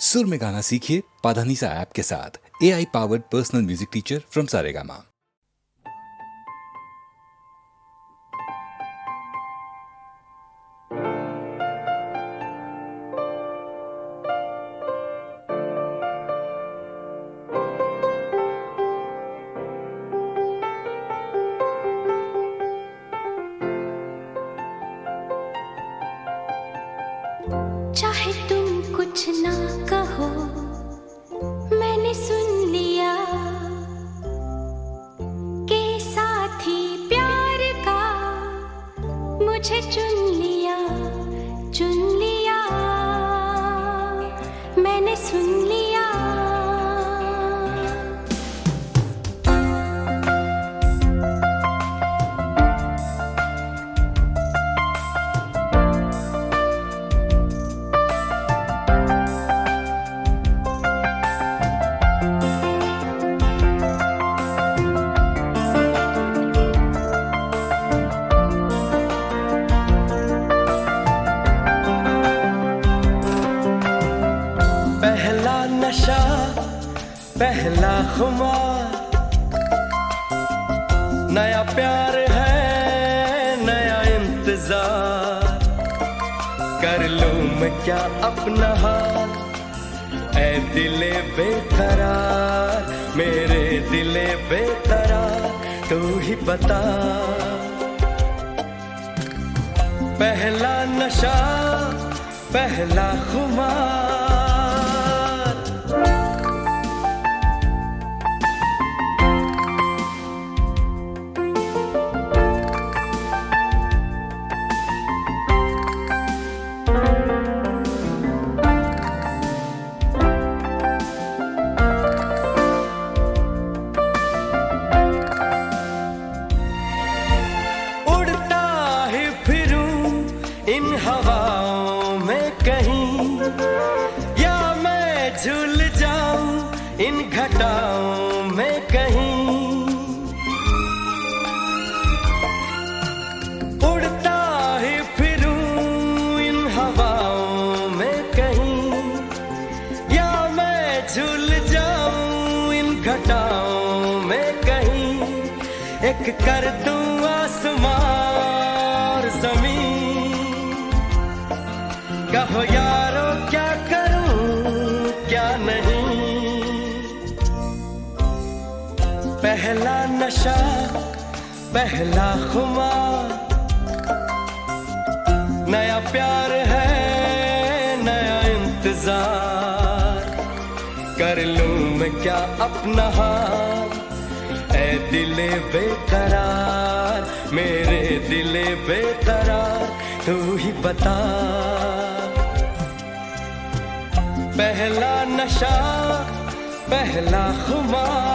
सुर में गाना सीखिए पाधानीसा ऐप के साथ। AI powered personal music teacher from Saregama. चाहे तुम कुछ ना कहो, मैंने सुन लिया के साथी प्यार का मुझे चुन लिया, मैंने सुन लिया। नशा पहला खुमार, नया प्यार है नया इंतजार, कर लूं मैं क्या अपना हाल, ऐ दिले बेकरार, मेरे दिले बेकरार, तू ही बता। पहला नशा पहला खुमार, इन हवाओं में कहीं, या मैं झूल जाऊं इन घटाओं में कहीं, उड़ता ही फिरूं इन हवाओं में कहीं, या मैं झूल जाऊं इन घटाओं में कहीं, एक कर दूं आसमां और ज़मीन, कहो यारो क्या करूं क्या नहीं। पहला नशा पहला खुमार, नया प्यार है नया इंतजार, कर लूं मैं क्या अपना हाल, ऐ दिले बेकरार, मेरे दिले बेकरार, तू ही बता। पहला नशा पहला खुमार,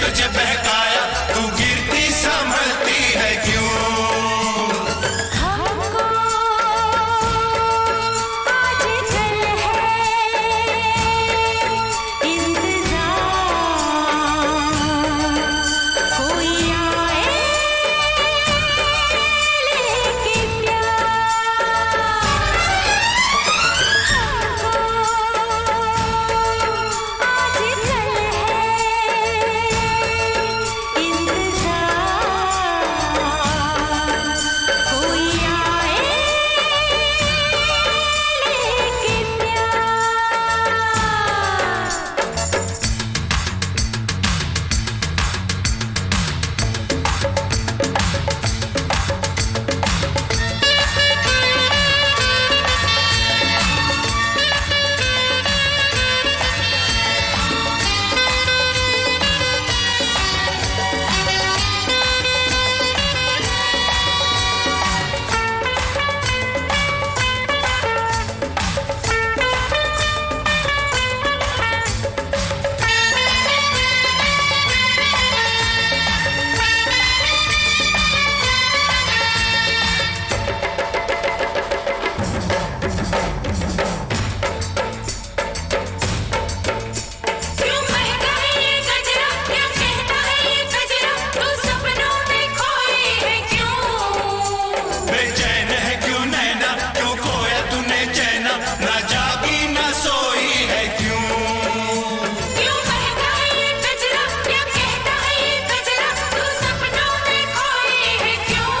तुझे बहकाया, तू गिरती संभलती है क्यों? हमको आज कल है इंतजार, कोई आए लेके प्यार। हमको आज कल है इंतजार, कोई आए लेके प्यार। क्यों महका है ये गजरा, क्या कहता है ये गजरा, तू सपनों में खोई है क्यों? बेचैन है क्यों नैना, क्यों खोया तूने चैना, ना जागी ना सोई है क्यों? क्यों महका है ये गजरा, क्या कहता है ये गजरा, तू सपनों में खोई है क्यों?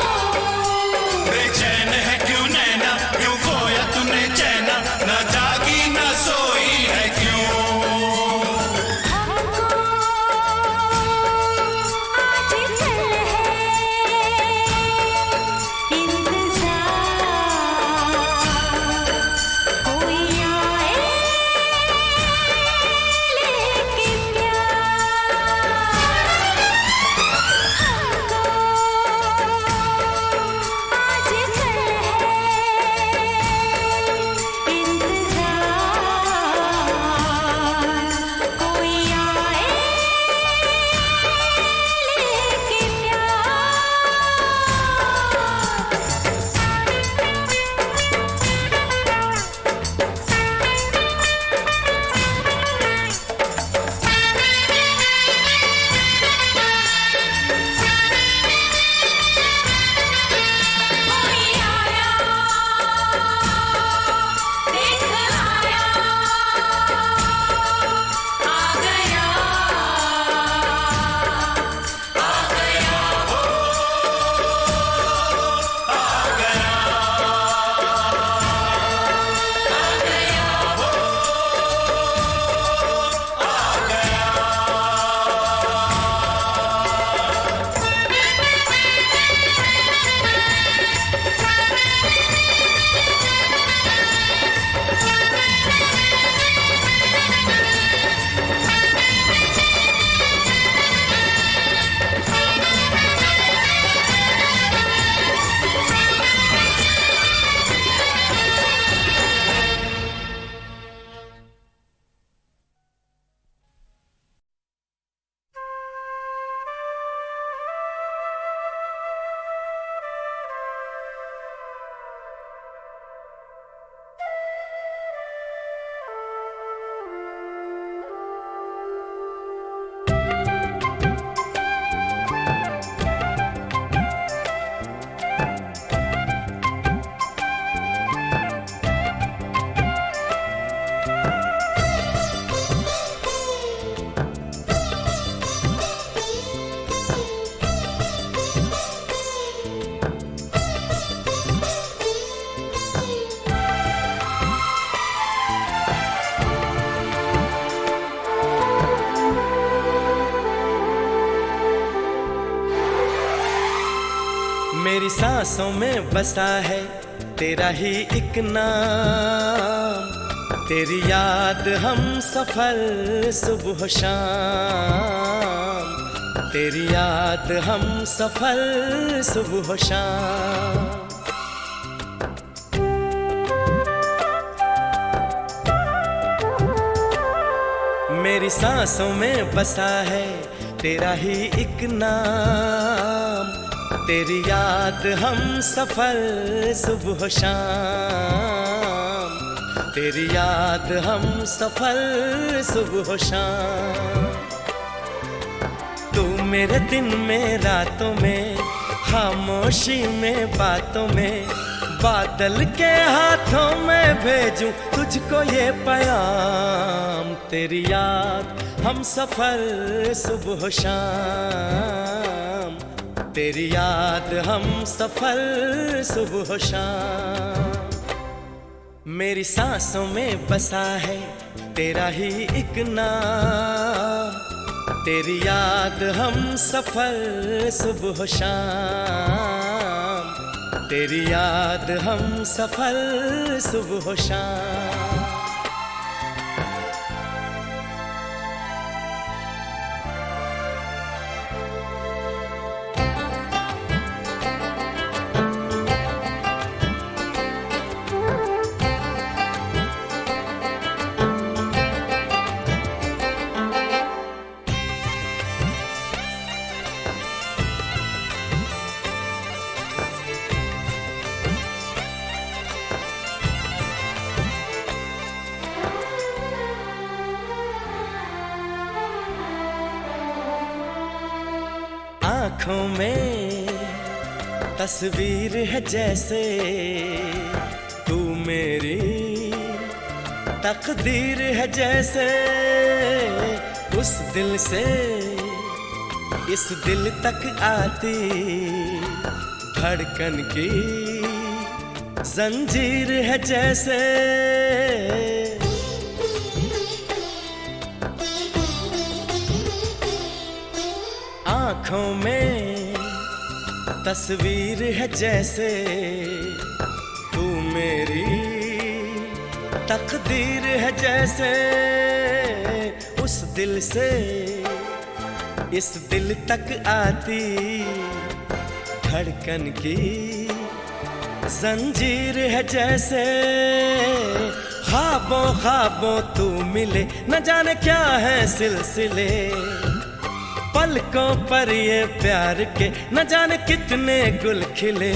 बेचैन है क्यों नैना, क्यों खोया तूने चैना, ना जागी ना सोई है क्यों? हमको आज कल है इंतजार, कोई आए लेके प्यार। हमको आज कल है इंतजार, कोई आए लेके कोई आया देख आया, आ गया मेरी सांसों में बसा है तेरा ही एक नाम, तेरी याद हम सफर सुबह शाम, तेरी याद हम सफर सुबह शाम। मेरी सांसों में बसा है तेरा ही एक नाम, तेरी याद हम सफर सुबह शाम, तेरी याद हम सफर सुबह शाम। तू मेरे दिन में रातों में, खामोशी में बातों में, बादल के हाथों में भेजूं तुझको ये पैगाम। तेरी याद हम सफर सुबह शाम, तेरी याद हम सफर सुबह शाम। मेरी सांसों में बसा है तेरा ही एक नाम, तेरी याद हम सफर सुबह शाम, तेरी याद हम सफर सुबह शाम। आँखों में तस्वीर है जैसे तू मेरी तकदीर है जैसे, उस दिल से इस दिल तक आती धड़कन की जंजीर है जैसे। आँखों में तस्वीर है जैसे तू मेरी तकदीर है जैसे, उस दिल से इस दिल तक आती धड़कन की जंजीर है जैसे। ख्वाबों ख्वाबों तू मिले न जाने क्या है सिलसिले, पलकों पर ये प्यार के न जाने कितने गुल खिले।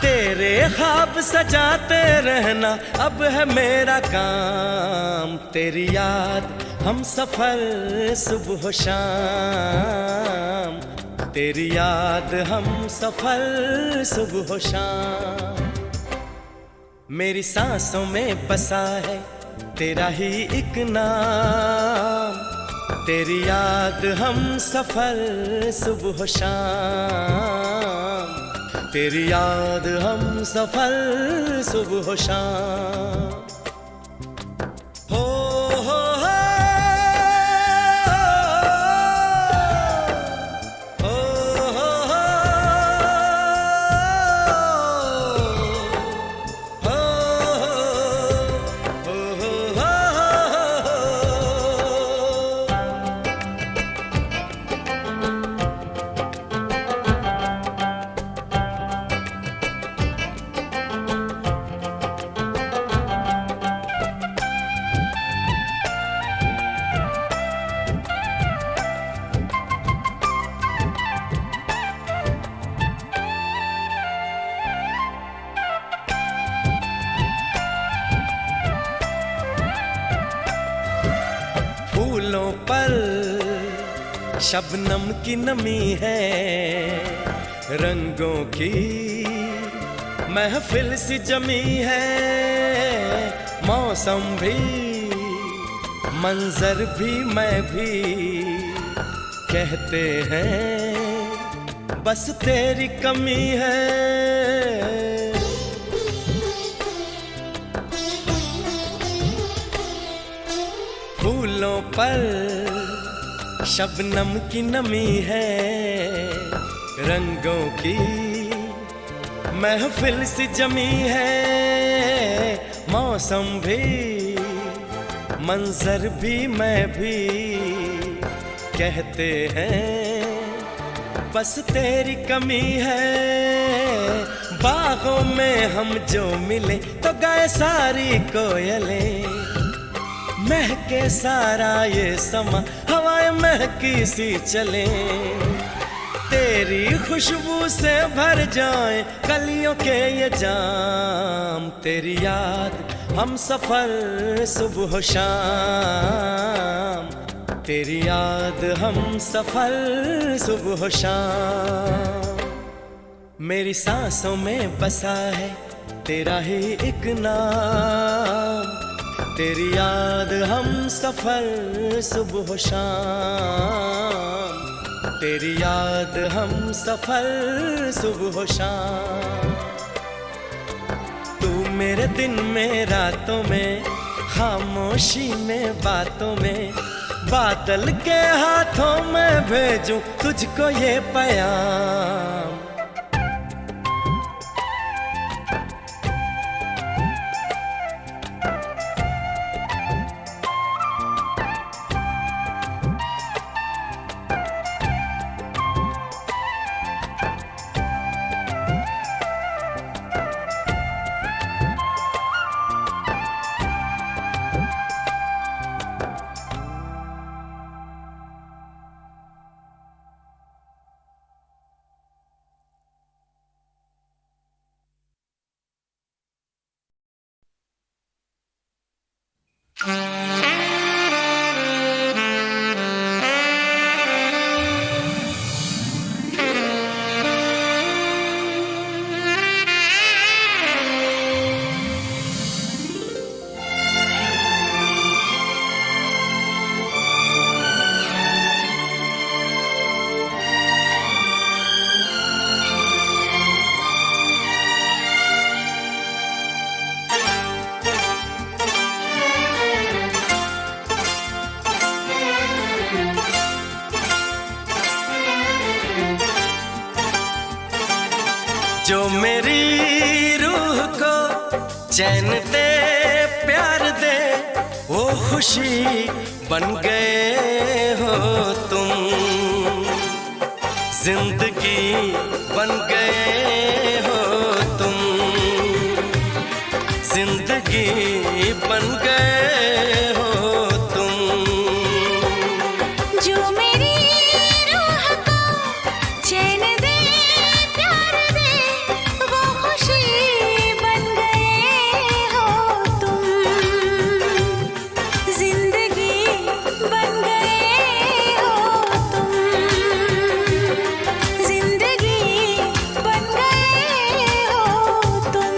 तेरे ख्वाब सजाते रहना अब है मेरा काम, तेरी याद हम सफर सुबह शाम, तेरी याद हम सफर सुबह शाम। मेरी सांसों में बसा है तेरा ही एक नाम, तेरी याद हम सफर सुबह शाम, तेरी याद हम सफर सुबह शाम। हो हो हो हो हो फूलों पर शबनम की नमी है, रंगों की महफिल सी जमी है। मौसम भी मंजर भी मैं भी कहते हैं बस तेरी कमी है। फूलों पर शबनम की नमी है, रंगों की महफिल सी जमी है। मौसम भी मंजर भी मैं भी कहते हैं बस तेरी कमी है। बागों में हम जो मिले तो गाए सारी कोयलें, महके सारा ये समा, हवाएं महकी सी चले, तेरी खुशबू से भर जाए कलियों के ये जाम। तेरी याद हम सफर सुबह शाम, तेरी याद हम सफर सुबह शाम। मेरी सांसों में बसा है तेरा ही एक नाम, तेरी याद हम सफर सुबह शाम, तेरी याद हम सफर सुबह शाम। तू मेरे दिन में रातों में, खामोशी में बातों में, बादल के हाथों में भेजूं तुझको ये पैगाम। जो मेरी रूह को चैन दे प्यार दे, वो खुशी बन गए हो तुम, जिंदगी बन गए हो तुम, जिंदगी बन गए हो तुम। जो मेरी रूह को चैन दे प्यार दे, वो खुशी बन गए हो तुम, जिंदगी बन गए हो तुम, जिंदगी बन गए हो तुम।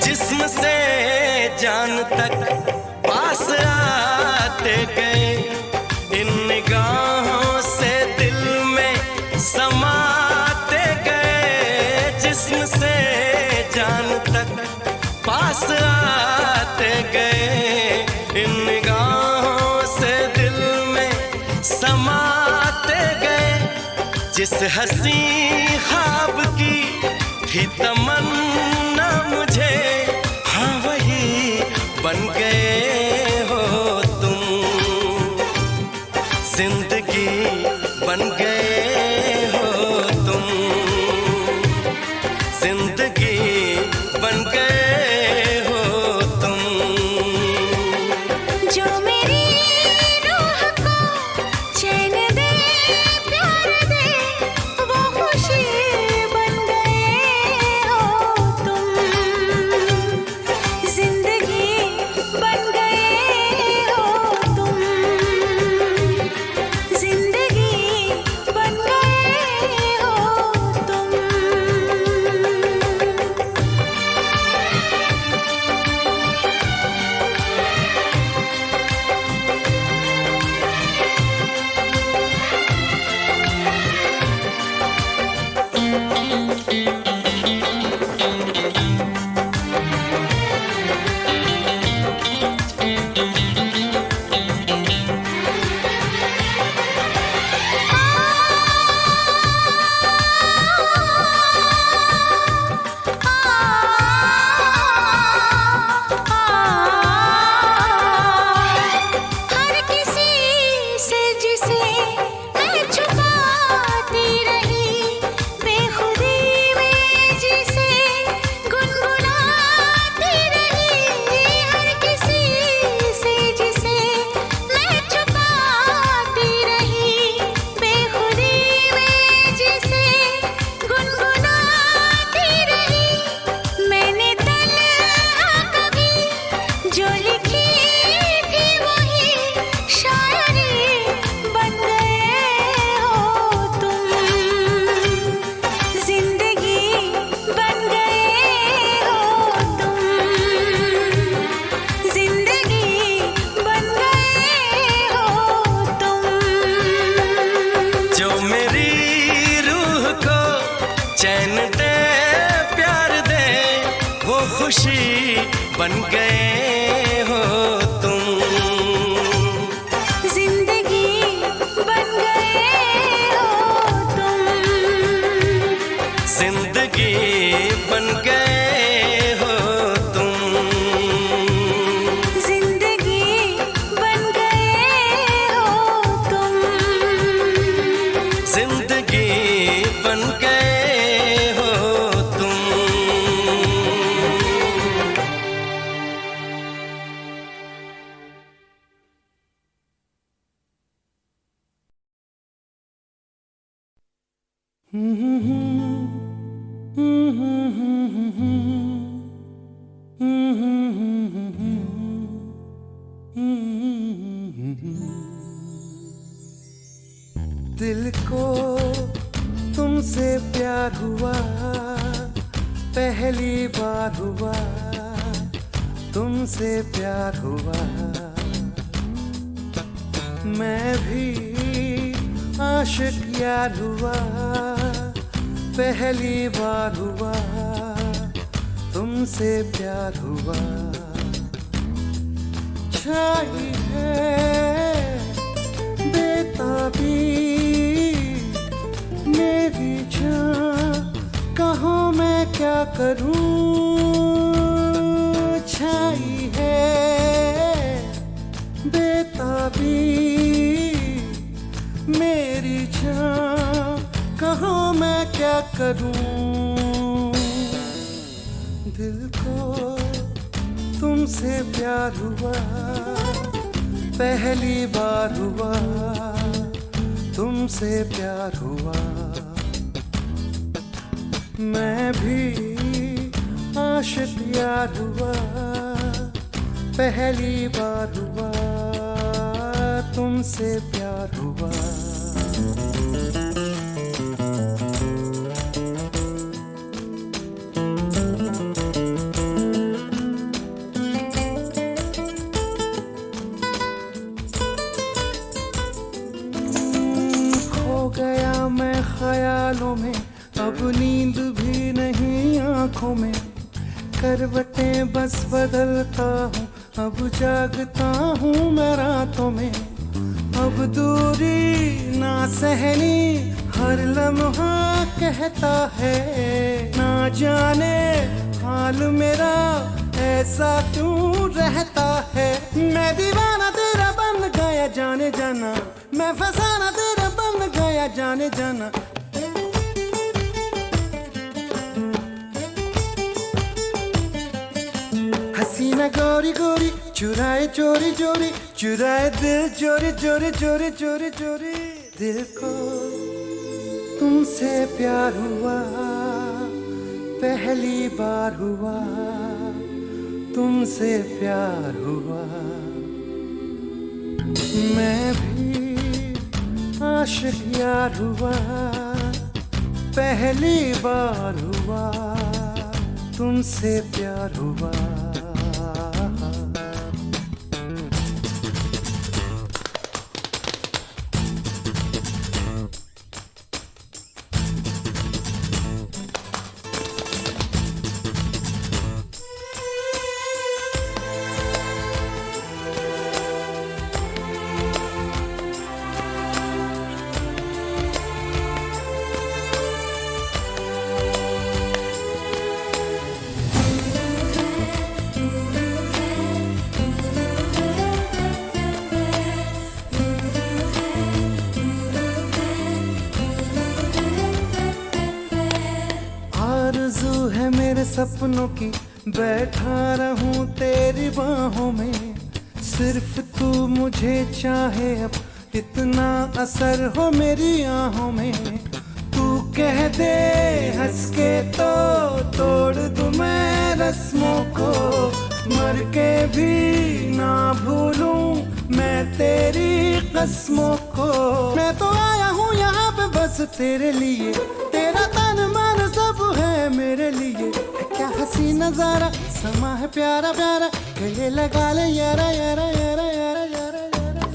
जिस्म से जान तक पास आते गए, इन निगाहों से दिल में समाते गए। जिस्म से जान तक पास आते गए, इन निगाहों से दिल में समाते गए। जिस हंसी ख्वाब की थी तमन्ना मुझे, हाँ वही बन गए हो तुम, जिंदगी बन गए हो तुम, जिंदगी बन गए हो तुम। जो मेरी रूह को चैन दे प्यार दे, वो खुशी बन गए हो तुम, जिंदगी बन गए हो तुम, जिंदगी बन गए हो तुम। जो लिखी थी वही शायरी बन गए हो तुम, जिंदगी बन गए हो तुम, जिंदगी बन गए हो तुम। जो मेरी रूह को चैन दे प्यार दे वो खुशी बन गए हो तुम, जिंदगी बन गए हो तुम, जिंदगी बन गए हो तुम, जिंदगी बन गए हो तुम। जिंदगी बन गए हो तुम। दिल को तुमसे प्यार हुआ, पहली बार हुआ, तुमसे प्यार हुआ। मैं भी आशिक यार हुआ, पहली बार हुआ, तुमसे प्यार हुआ। छाई है बेताबी मेरी जान, कहो मैं क्या करूं। छाई है बेताबी मेरी जान, कहो मैं क्या करूं। दिल को तुमसे प्यार हुआ, पहली बार हुआ, तुमसे प्यार हुआ। मैं भी आशिक यार हुआ, पहली बार हुआ, तुमसे प्यार हुआ। गया मैं ख्यालों में, अब नींद भी नहीं आंखों में। करवटें बस बदलता हूँ, अब जागता हूँ मैं रातों में। अब दूरी ना सहनी, हर लम्हा कहता है। ना जाने हाल मेरा ऐसा क्यों रहता है। मैं दीवाना तेरा बन गया जाने जाना, मैं फसाना तेरा बन गया जाने जाना। हसीना गोरी गोरी चुराए चोरी चोरी, चुराए दिल चोरी चोरी चोरी चोरी चोरी। दिल को तुमसे प्यार हुआ, पहली बार हुआ, तुमसे प्यार हुआ। मैं भी आशिक यार हुआ, पहली बार हुआ, तुमसे प्यार हुआ। है मेरे सपनों की, बैठा रहूं तेरी बाहों में। सिर्फ तू मुझे चाहे, अब इतना असर हो मेरी आहों में। तू कह दे हंस के तो तोड़ दूं मैं रस्मों को, मर के भी तेरी कसमों को। मैं तो आया हूँ यहाँ पे बस तेरे लिए, तेरा तन मन सब है मेरे लिए। क्या हसी नजारा समा है प्यारा प्यारा, गले लगा ले यारा यारा यारा यारा यारा यारा।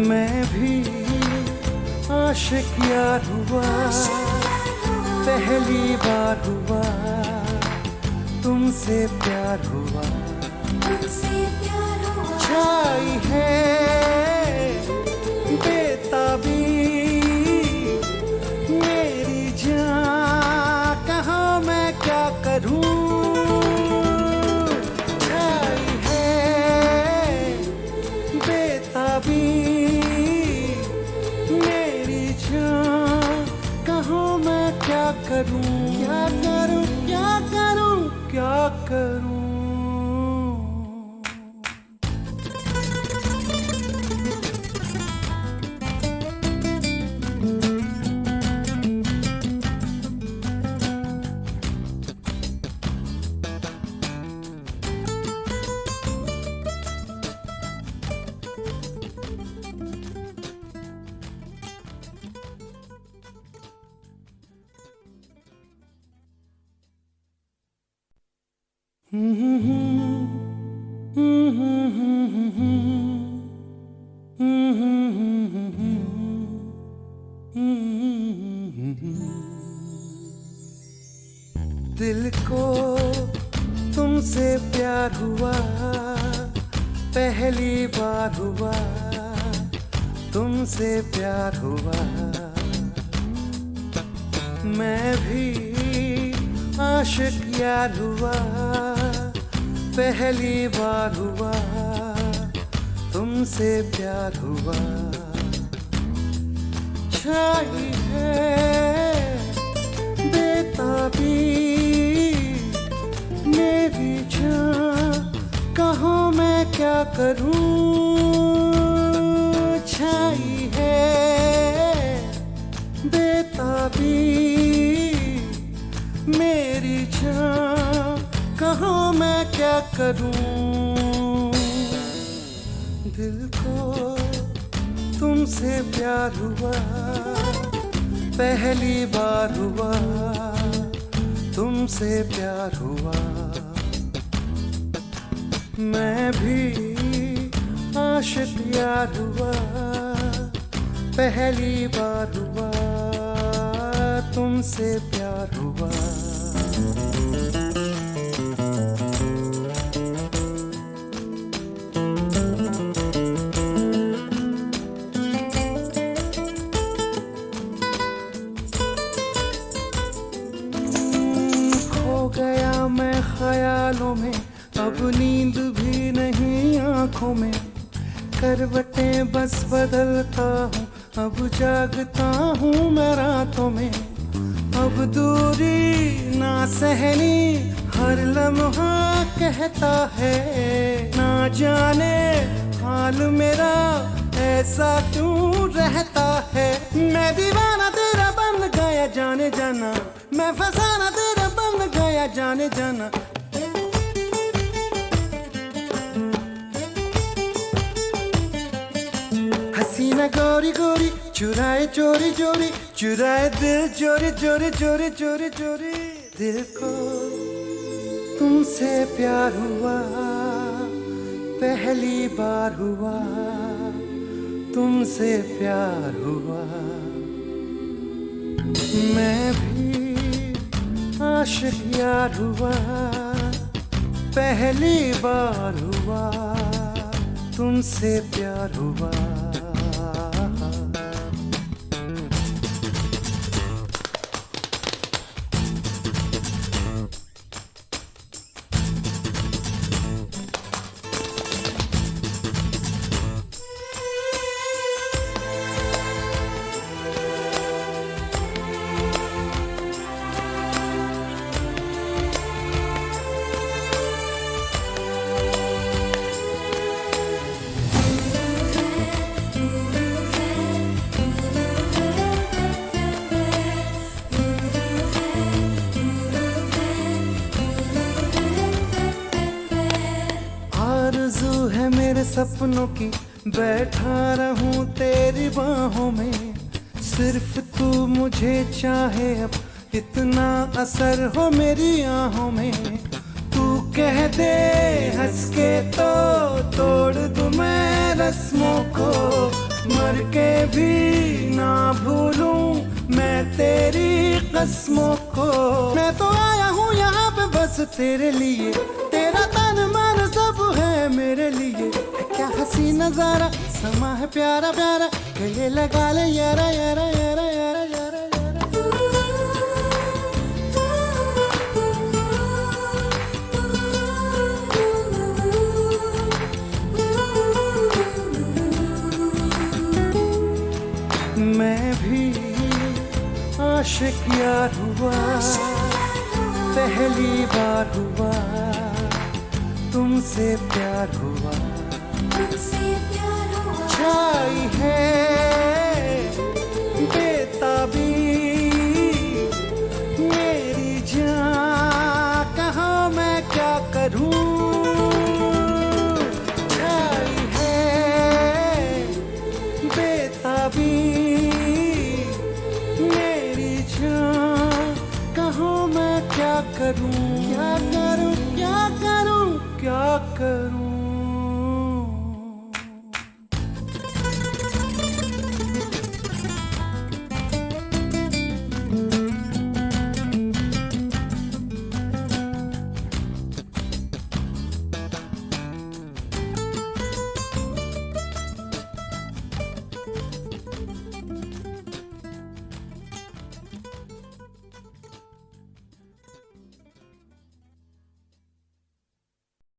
मैं भी आशिक यार हुआ, पहली बार हुआ, तुमसे प्यार हुआ। छाई है बेताबी मेरी जान, कहाँ मैं क्या करूं। छाई है बेताबी मेरी जान, कहाँ मैं क्या करूं। क्या करूं क्या करूं क्या करूं। दिल को तुमसे प्यार हुआ, पहली बार हुआ, तुमसे प्यार हुआ। मैं भी आशिक यार हुआ, पहली बार हुआ, तुमसे प्यार हुआ। छाई है बेताबी मेरी जान, कहाँ मैं क्या करूं। छाई है बेताबी मेरी जान, कहाँ मैं क्या करूं। दिल को तुमसे प्यार हुआ, पहली बार हुआ, तुमसे प्यार हुआ। मैं भी आशिक यार हुआ, पहली बार हुआ, तुमसे प्यार हुआ। गया मैं ख्यालों में, अब नींद भी नहीं आंखों में। करवटें बस बदलता हूँ, अब जागता हूँ मैं रातों में। अब दूरी ना सहनी हर लम्हा कहता है, ना जाने हाल मेरा ऐसा क्यों रहता है। मैं दीवाना तेरा बन गया जाने जाना, मैं फसाना तेरा बन गया जाने जाना। हसीना गोरी गोरी चुराए चोरी चोरी, चुराए दिल चोरी चोरी चोरी चोरी चोरी। दिल को तुमसे प्यार हुआ, पहली बार हुआ, तुमसे प्यार हुआ। मैं भी आशिक यार हुआ, पहली बार हुआ, तुमसे प्यार हुआ। सपनों की बैठा रहूं तेरी बाहों में। सिर्फ तू मुझे चाहे अब इतना असर हो मेरी आहों में। तू कह दे हंस के तो तोड़ दूं मैं रस्मों को। मर के भी ना भूलूं मैं तेरी कस्मों को। मैं तो आया हूँ यहाँ पे बस तेरे लिए, तेरा तन मन सब है मेरे लिए। क्या हंसी नजारा समा है प्यारा प्यारा, गले लगा ले यारा यारा यारा यारा यारा यारा। मैं भी आशिक यार हुआ, पहली बार हुआ तुमसे प्यार हुआ। छाई है बेताबी मेरी जान, कहाँ मैं क्या करूं। छाई है बेताबी मेरी जान, कहाँ मैं क्या करूं। क्या करूं क्या करूं क्या करूं।